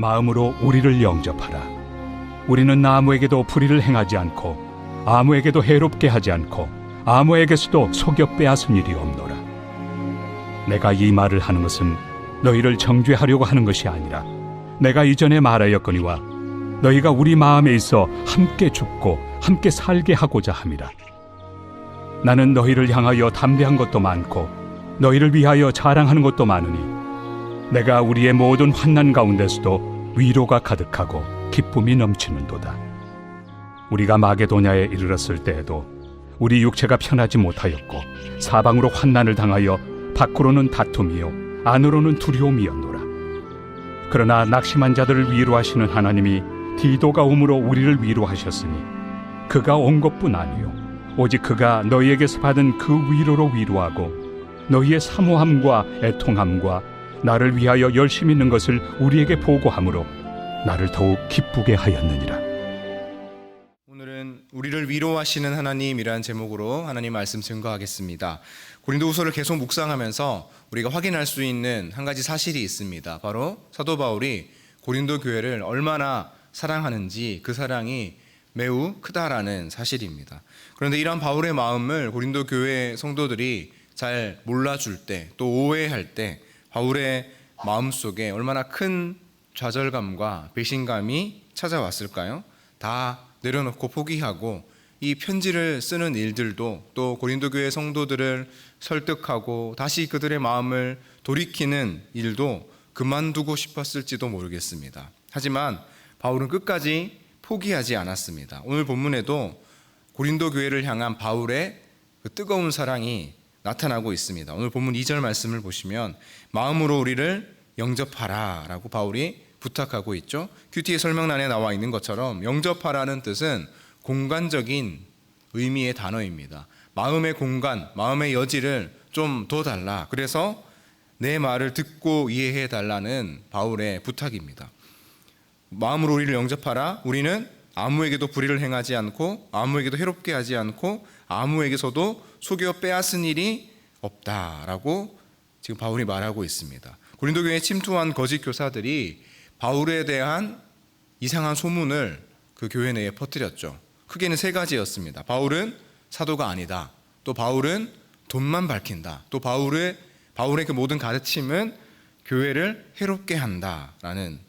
마음으로 우리를 영접하라. 우리는 아무에게도 불의를 행하지 않고 아무에게도 해롭게 하지 않고 아무에게서도 속여 빼앗은 일이 없노라. 내가 이 말을 하는 것은 너희를 정죄하려고 하는 것이 아니라 내가 이전에 말하였거니와 너희가 우리 마음에 있어 함께 죽고 함께 살게 하고자 함이라. 나는 너희를 향하여 담대한 것도 많고 너희를 위하여 자랑하는 것도 많으니 내가 우리의 모든 환난 가운데서도 위로가 가득하고 기쁨이 넘치는도다. 우리가 마게도냐에 이르렀을 때에도 우리 육체가 편하지 못하였고 사방으로 환난을 당하여 밖으로는 다툼이요 안으로는 두려움이었노라. 그러나 낙심한 자들을 위로하시는 하나님이 디도가 옴으로 우리를 위로하셨으니 그가 온 것뿐 아니요 오직 그가 너희에게서 받은 그 위로로 위로하고 너희의 사모함과 애통함과 나를 위하여 열심히 있는 것을 우리에게 보고함으로 나를 더욱 기쁘게 하였느니라. 오늘은 우리를 위로하시는 하나님이라는 제목으로 하나님 말씀 증거하겠습니다. 고린도후서를 계속 묵상하면서 우리가 확인할 수 있는 한 가지 사실이 있습니다. 바로 사도 바울이 고린도 교회를 얼마나 사랑하는지 그 사랑이 매우 크다라는 사실입니다. 그런데 이러한 바울의 마음을 고린도 교회 성도들이 잘 몰라줄 때, 또 오해할 때 바울의 마음속에 얼마나 큰 좌절감과 배신감이 찾아왔을까요? 다 내려놓고 포기하고 이 편지를 쓰는 일들도, 또 고린도 교회 성도들을 설득하고 다시 그들의 마음을 돌이키는 일도 그만두고 싶었을지도 모르겠습니다. 하지만 바울은 끝까지 포기하지 않았습니다. 오늘 본문에도 고린도 교회를 향한 바울의 그 뜨거운 사랑이 나타나고 있습니다. 오늘 본문 2절 말씀을 보시면 마음으로 우리를 영접하라 라고 바울이 부탁하고 있죠. 큐티의 설명란에 나와 있는 것처럼 영접하라는 뜻은 공간적인 의미의 단어입니다. 마음의 공간, 마음의 여지를 좀 더 달라. 그래서 내 말을 듣고 이해해 달라는 바울의 부탁입니다. 마음으로 우리를 영접하라. 우리는 아무에게도 불의를 행하지 않고 아무에게도 해롭게 하지 않고 아무에게서도 속여 빼앗은 일이 없다라고 지금 바울이 말하고 있습니다. 고린도 교회에 침투한 거짓 교사들이 바울에 대한 이상한 소문을 그 교회 내에 퍼뜨렸죠. 크게는 세 가지였습니다. 바울은 사도가 아니다. 또 바울은 돈만 밝힌다. 또 바울의 그 모든 가르침은 교회를 해롭게 한다라는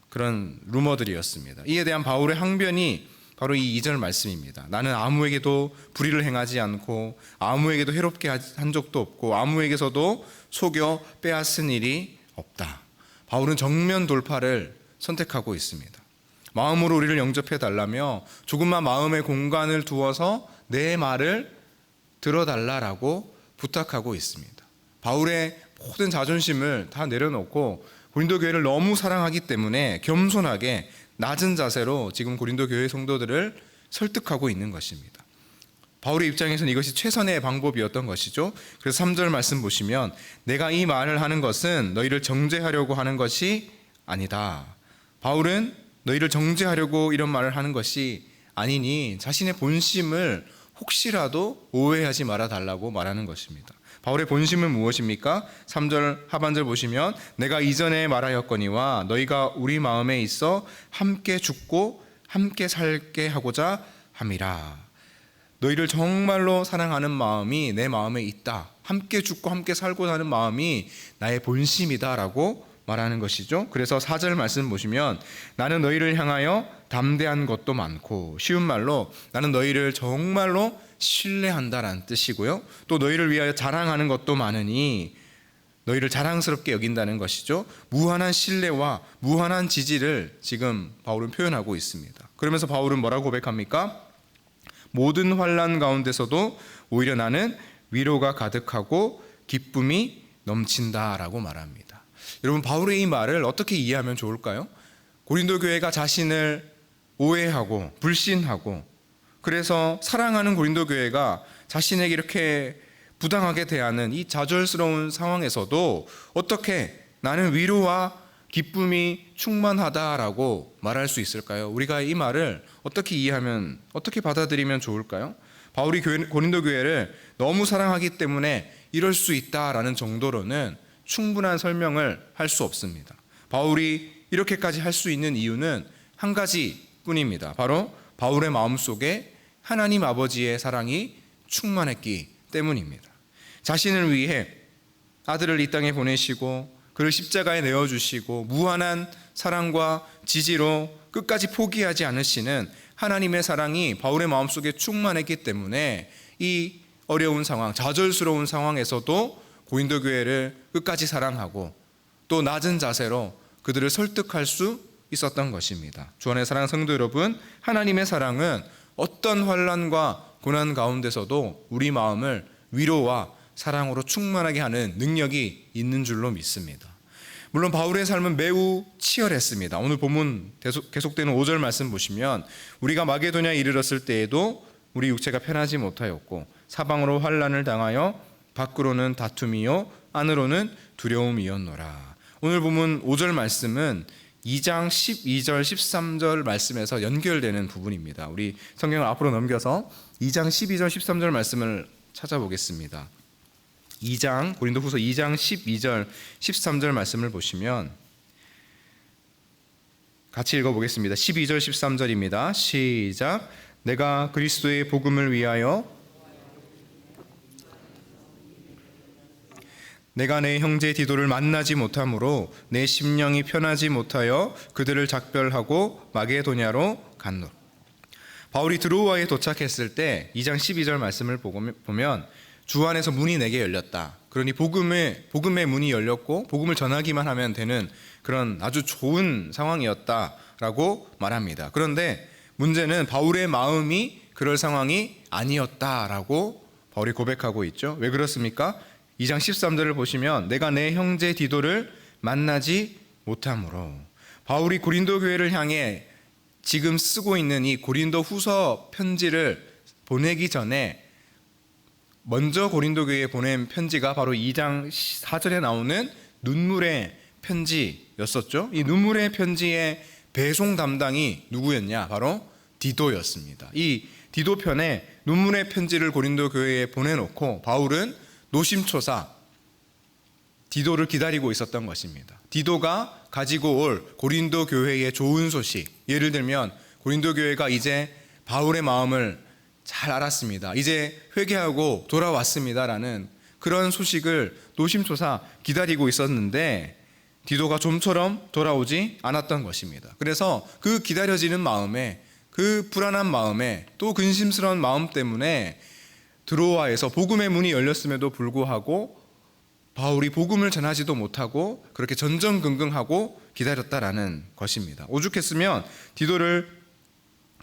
그런 루머들이었습니다. 이에 대한 바울의 항변이 바로 이 2절 말씀입니다. 나는 아무에게도 불의를 행하지 않고 아무에게도 해롭게 한 적도 없고 아무에게서도 속여 빼앗은 일이 없다. 바울은 정면 돌파를 선택하고 있습니다. 마음으로 우리를 영접해 달라며 조금만 마음의 공간을 두어서 내 말을 들어달라라고 부탁하고 있습니다. 바울의 모든 자존심을 다 내려놓고 고린도 교회를 너무 사랑하기 때문에 겸손하게 낮은 자세로 지금 고린도 교회 성도들을 설득하고 있는 것입니다. 바울의 입장에서는 이것이 최선의 방법이었던 것이죠. 그래서 3절 말씀 보시면 내가 이 말을 하는 것은 너희를 정죄하려고 하는 것이 아니다. 바울은 너희를 정죄하려고 이런 말을 하는 것이 아니니 자신의 본심을 혹시라도 오해하지 말아 달라고 말하는 것입니다. 바울의 본심은 무엇입니까? 3절 하반절 보시면 내가 이전에 말하였거니와 너희가 우리 마음에 있어 함께 죽고 함께 살게 하고자 함이라. 너희를 정말로 사랑하는 마음이 내 마음에 있다. 함께 죽고 함께 살고자 하는 마음이 나의 본심이다라고 말하는 것이죠. 그래서 4절 말씀 보시면 나는 너희를 향하여 담대한 것도 많고, 쉬운 말로 나는 너희를 정말로 신뢰한다라는 뜻이고요. 또 너희를 위하여 자랑하는 것도 많으니 너희를 자랑스럽게 여긴다는 것이죠. 무한한 신뢰와 무한한 지지를 지금 바울은 표현하고 있습니다. 그러면서 바울은 뭐라고 고백합니까? 모든 환난 가운데서도 오히려 나는 위로가 가득하고 기쁨이 넘친다라고 말합니다. 여러분, 바울의 이 말을 어떻게 이해하면 좋을까요? 고린도 교회가 자신을 오해하고 불신하고 그래서 사랑하는 고린도 교회가 자신에게 이렇게 부당하게 대하는 이 좌절스러운 상황에서도 어떻게 나는 위로와 기쁨이 충만하다라고 말할 수 있을까요? 우리가 이 말을 어떻게 이해하면, 어떻게 받아들이면 좋을까요? 바울이 고린도 교회를 너무 사랑하기 때문에 이럴 수 있다라는 정도로는 충분한 설명을 할 수 없습니다. 바울이 이렇게까지 할 수 있는 이유는 한 가지뿐입니다. 바로 바울의 마음속에 하나님 아버지의 사랑이 충만했기 때문입니다. 자신을 위해 아들을 이 땅에 보내시고 그를 십자가에 내어주시고 무한한 사랑과 지지로 끝까지 포기하지 않으시는 하나님의 사랑이 바울의 마음속에 충만했기 때문에 이 어려운 상황, 좌절스러운 상황에서도 고린도 교회를 끝까지 사랑하고 또 낮은 자세로 그들을 설득할 수 있었던 것입니다. 주 안의 사랑하는 성도 여러분, 하나님의 사랑은 어떤 환난과 고난 가운데서도 우리 마음을 위로와 사랑으로 충만하게 하는 능력이 있는 줄로 믿습니다. 물론 바울의 삶은 매우 치열했습니다. 오늘 본문 계속되는 5절 말씀 보시면 우리가 마게도냐에 이르렀을 때에도 우리 육체가 편하지 못하였고 사방으로 환난을 당하여 밖으로는 다툼이요 안으로는 두려움이었노라. 오늘 본문 5절 말씀은 2장 12절 13절 말씀에서 연결되는 부분입니다. 우리 성경을 앞으로 넘겨서 2장 12절 13절 말씀을 찾아보겠습니다. 고린도후서 2장 12절 13절 말씀을 보시면 같이 읽어보겠습니다. 12절 13절입니다. 시작. 내가 그리스도의 복음을 위하여 내가 내 형제 디도를 만나지 못하므로 내 심령이 편하지 못하여 그들을 작별하고 마게도냐로 갔노라. 바울이 드로아에 도착했을 때 2장 12절 말씀을 보면 주 안에서 문이 내게 열렸다. 그러니 복음의 문이 열렸고 복음을 전하기만 하면 되는 그런 아주 좋은 상황이었다라고 말합니다. 그런데 문제는 바울의 마음이 그럴 상황이 아니었다라고 바울이 고백하고 있죠. 왜 그렇습니까? 2장 13절을 보시면 내가 내 형제 디도를 만나지 못함으로, 바울이 고린도 교회를 향해 지금 쓰고 있는 이 고린도 후서 편지를 보내기 전에 먼저 고린도 교회에 보낸 편지가 바로 2장 4절에 나오는 눈물의 편지였었죠. 이 눈물의 편지의 배송 담당이 누구였냐? 바로 디도였습니다. 이 디도 편에 눈물의 편지를 고린도 교회에 보내놓고 바울은 노심초사 디도를 기다리고 있었던 것입니다. 디도가 가지고 올 고린도 교회의 좋은 소식, 예를 들면 고린도 교회가 이제 바울의 마음을 잘 알았습니다, 이제 회개하고 돌아왔습니다라는 그런 소식을 노심초사 기다리고 있었는데 디도가 좀처럼 돌아오지 않았던 것입니다. 그래서 그 기다려지는 마음에, 그 불안한 마음에, 또 근심스러운 마음 때문에 드로아에서 복음의 문이 열렸음에도 불구하고 바울이 복음을 전하지도 못하고 그렇게 전전긍긍하고 기다렸다라는 것입니다. 오죽했으면 디도를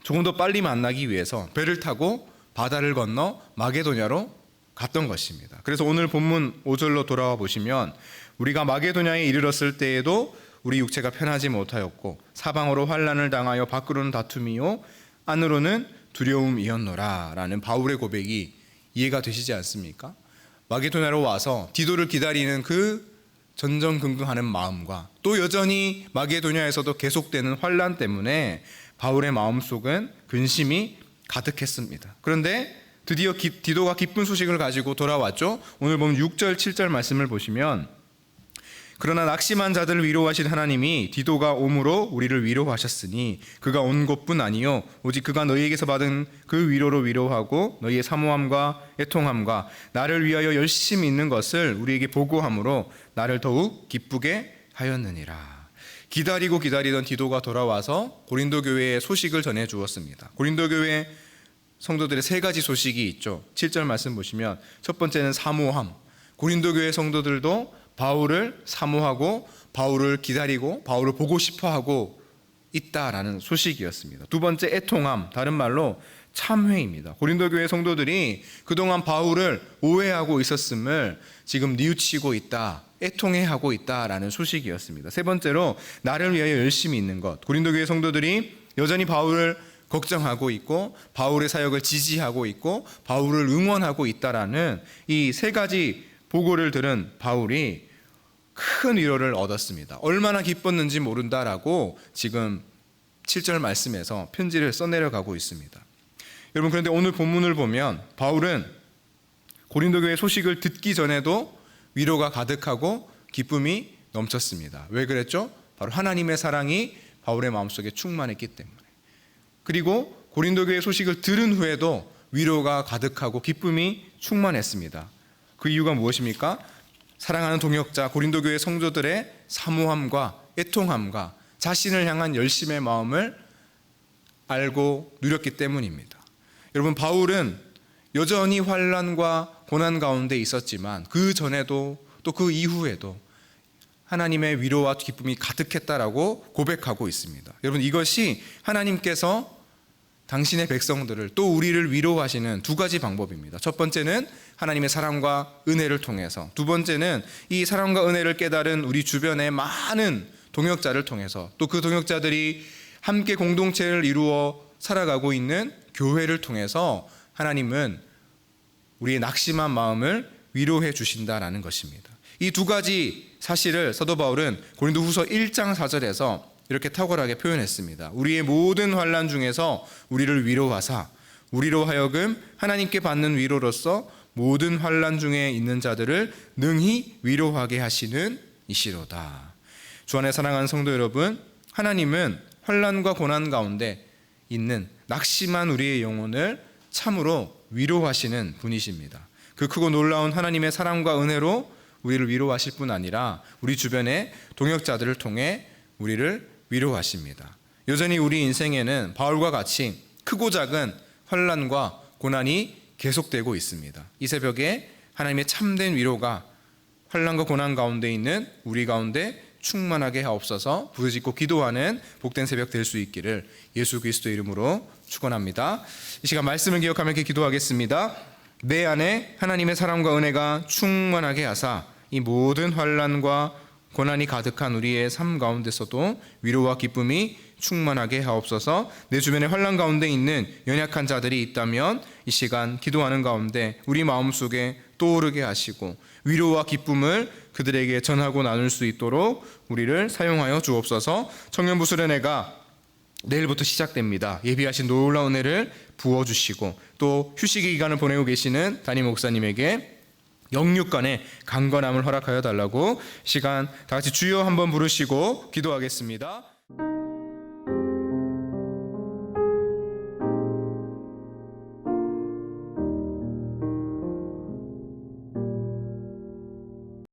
조금 더 빨리 만나기 위해서 배를 타고 바다를 건너 마게도냐로 갔던 것입니다. 그래서 오늘 본문 5절로 돌아와 보시면 우리가 마게도냐에 이르렀을 때에도 우리 육체가 편하지 못하였고 사방으로 환난을 당하여 밖으로는 다툼이요 안으로는 두려움이었노라 라는 바울의 고백이 이해가 되시지 않습니까? 마게도냐로 와서 디도를 기다리는 그 전전긍긍하는 마음과 또 여전히 마게도냐에서도 계속되는 환난 때문에 바울의 마음속은 근심이 가득했습니다. 그런데 드디어 디도가 기쁜 소식을 가지고 돌아왔죠. 오늘 보면 6절 7절 말씀을 보시면 그러나 낙심한 자들을 위로하신 하나님이 디도가 옴으로 우리를 위로하셨으니 그가 온 것뿐 아니요 오직 그가 너희에게서 받은 그 위로로 위로하고 너희의 사모함과 애통함과 나를 위하여 열심히 있는 것을 우리에게 보고함으로 나를 더욱 기쁘게 하였느니라. 기다리고 기다리던 디도가 돌아와서 고린도 교회에 소식을 전해 주었습니다. 고린도 교회 성도들의 세 가지 소식이 있죠. 7절 말씀 보시면 첫 번째는 사모함. 고린도 교회 성도들도 바울을 사모하고 바울을 기다리고 바울을 보고 싶어하고 있다라는 소식이었습니다. 두 번째 애통함, 다른 말로 참회입니다. 고린도 교회 성도들이 그동안 바울을 오해하고 있었음을 지금 뉘우치고 있다, 애통해하고 있다라는 소식이었습니다. 세 번째로 나를 위하여 열심히 있는 것. 고린도 교회 성도들이 여전히 바울을 걱정하고 있고 바울의 사역을 지지하고 있고 바울을 응원하고 있다라는 이 세 가지 보고를 들은 바울이 큰 위로를 얻었습니다. 얼마나 기뻤는지 모른다라고 지금 7절 말씀에서 편지를 써내려가고 있습니다. 여러분, 그런데 오늘 본문을 보면 바울은 고린도 교회 소식을 듣기 전에도 위로가 가득하고 기쁨이 넘쳤습니다. 왜 그랬죠? 바로 하나님의 사랑이 바울의 마음속에 충만했기 때문에, 그리고 고린도 교회 소식을 들은 후에도 위로가 가득하고 기쁨이 충만했습니다. 그 이유가 무엇입니까? 사랑하는 동역자 고린도 교회 성도들의 사모함과 애통함과 자신을 향한 열심의 마음을 알고 누렸기 때문입니다. 여러분, 바울은 여전히 환난과 고난 가운데 있었지만 그 전에도 또 그 이후에도 하나님의 위로와 기쁨이 가득했다라고 고백하고 있습니다. 여러분, 이것이 하나님께서 당신의 백성들을 또 우리를 위로하시는 두 가지 방법입니다. 첫 번째는 하나님의 사랑과 은혜를 통해서, 두 번째는 이 사랑과 은혜를 깨달은 우리 주변의 많은 동역자를 통해서, 또 그 동역자들이 함께 공동체를 이루어 살아가고 있는 교회를 통해서 하나님은 우리의 낙심한 마음을 위로해 주신다라는 것입니다. 이 두 가지 사실을 사도 바울은 고린도후서 1장 4절에서 이렇게 탁월하게 표현했습니다. 우리의 모든 환난 중에서 우리를 위로하사 우리로 하여금 하나님께 받는 위로로서 모든 환난 중에 있는 자들을 능히 위로하게 하시는 이시로다. 주 안에 사랑하는 성도 여러분, 하나님은 환난과 고난 가운데 있는 낙심한 우리의 영혼을 참으로 위로하시는 분이십니다. 그 크고 놀라운 하나님의 사랑과 은혜로 우리를 위로하실 뿐 아니라 우리 주변의 동역자들을 통해 우리를 위로하십니다. 여전히 우리 인생에는 바울과 같이 크고 작은 환난과 고난이 계속되고 있습니다. 이 새벽에 하나님의 참된 위로가 환난과 고난 가운데 있는 우리 가운데 충만하게 하옵소서. 부르짖고 기도하는 복된 새벽 될 수 있기를 예수 그리스도의 이름으로 축원합니다. 이 시간 말씀을 기억하며 이렇게 기도하겠습니다. 내 안에 하나님의 사랑과 은혜가 충만하게 하사 이 모든 환난과 고난이 가득한 우리의 삶 가운데서도 위로와 기쁨이 충만하게 하옵소서. 내 주변에 환난 가운데 있는 연약한 자들이 있다면 이 시간 기도하는 가운데 우리 마음속에 떠오르게 하시고 위로와 기쁨을 그들에게 전하고 나눌 수 있도록 우리를 사용하여 주옵소서. 청년부 수련회가 내일부터 시작됩니다. 예비하신 놀라운 은혜를 부어주시고 또 휴식의 기간을 보내고 계시는 담임 목사님에게 영육간의 강건함을 허락하여 달라고 시간 다 같이 주여 한번 부르시고 기도하겠습니다.